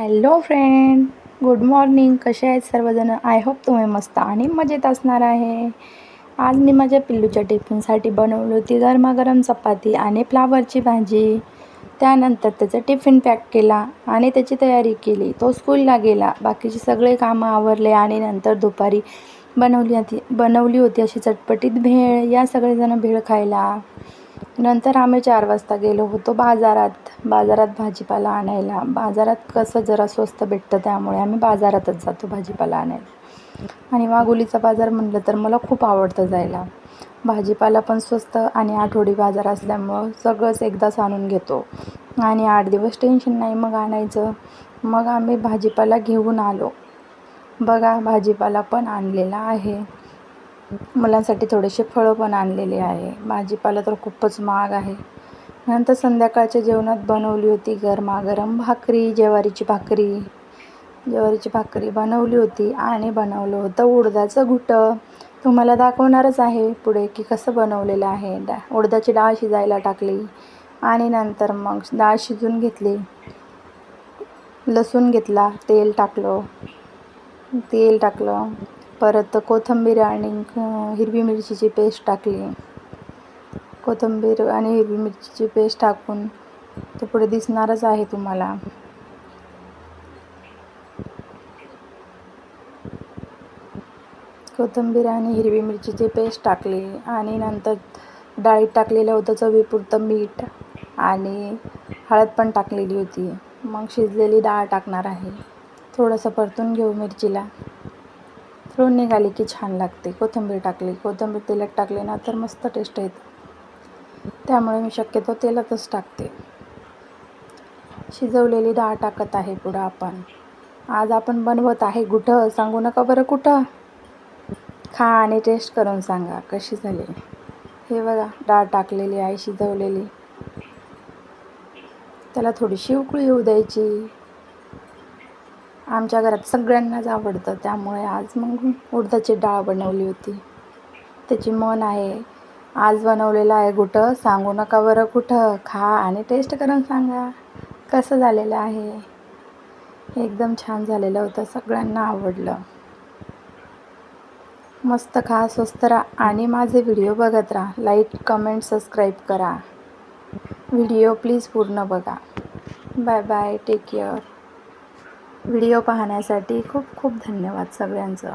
Hello friend, good morning. कसे आहेत सर्वजण? आय होप तुम्ही मस्त आणि मजेत असणार आहे. आज मी माझ्या पिल्लूच्या टिफिनसाठी बनवली होती गरमागरम चपाती आणि फ्लावरची भाजी. त्यानंतर त्याचा टिफिन पॅक केला आणि त्याची तयारी केली. तो स्कूलला गेला. बाकीचे सगळे कामं आवरले आणि नंतर दुपारी बनवली होती अशी चटपटीत भेळ. या सगळेजण भेळ खायला. नंतर आम्ही 4 वाजता गेलो होतो बाजारात भाजीपाला आणायला. बाजारात कसं जरा स्वस्त भेटतं, त्यामुळे आम्ही बाजारातच जातो भाजीपाला आणायला. आणि वाघोलीचा बाजार म्हटलं तर मला खूप आवडतं जायला. भाजीपाला पण स्वस्त आणि आठवडी बाजार असल्यामुळं सगळंच एकदाच आणून घेतो आणि 8 दिवस टेन्शन नाही मग आणायचं. मग आम्ही भाजीपाला घेऊन आलो. बघा, भाजीपाला पण आणलेला आहे. मुलांसाठी थोडेसे फळं पण आणलेले आहे. भाजीपाला तर खूपच महाग आहे. नंतर संध्याकाळच्या जेवणात बनवली होती गरमागरम भाकरी, ज्वारीची भाकरी बनवली होती आणि बनवलं होतं उडदाचं घुटं. तुम्हाला दाखवणारच आहे पुढे की कसं बनवलेलं आहे. उडदाची डाळ शिजायला टाकली आणि नंतर मग डाळ शिजून घेतली. लसूण घेतला, तेल टाकलं, परत कोथिंबीर आणि हिरवी मिरचीची पेस्ट टाकली. कोथिंबीर आणि हिरवी मिरचीची पेस्ट टाकून तो पुढे दिसणारच आहे तुम्हाला. कोथिंबीर आणि हिरवी मिरचीची पेस्ट टाकली आणि नंतर डाळीत टाकलेलं होतं चवीपुरतं मीठ आणि हळद पण टाकलेली होती. मग शिजलेली डाळ टाकणार आहे. थोडंसं परतून घेऊ मिरचीला. फ्रून निघाली की छान लागते. कोथिंबीर तेलात टाकली ना तर मस्त टेस्ट येते. त्यामुळे मी शक्यतो तेलातच टाकते. शिजवलेली डाळ टाकत आहे पुढं आपण. आज आपण बनवत आहे घुटं. सांगू नका बरं कुठं. खा आणि टेस्ट करून सांगा कशी झाली. हे बघा, डाळ टाकलेली आहे शिजवलेली. त्याला थोडीशी उकळी येऊ द्यायची. आमच्या घरात सगळ्यांनाच आवडतं, त्यामुळे आज मग उडदाची डाळ बनवली होती. त्याची म्हण आहे, आज बनवलेलं आहे घुटं, सांगू नका बरं कुठं. खा आणि टेस्ट करून सांगा कसं झालेलं आहे. एकदम छान झालेलं होतं, सगळ्यांना आवडलं. मस्त खा, स्वस्त राहा आणि माझे व्हिडिओ बघत राहा. लाईक, कमेंट, सबस्क्राईब करा. व्हिडिओ प्लीज पूर्ण बघा. Bye bye, take care. Video पाहण्यासाठी खूप खूप धन्यवाद सगळ्यांचं.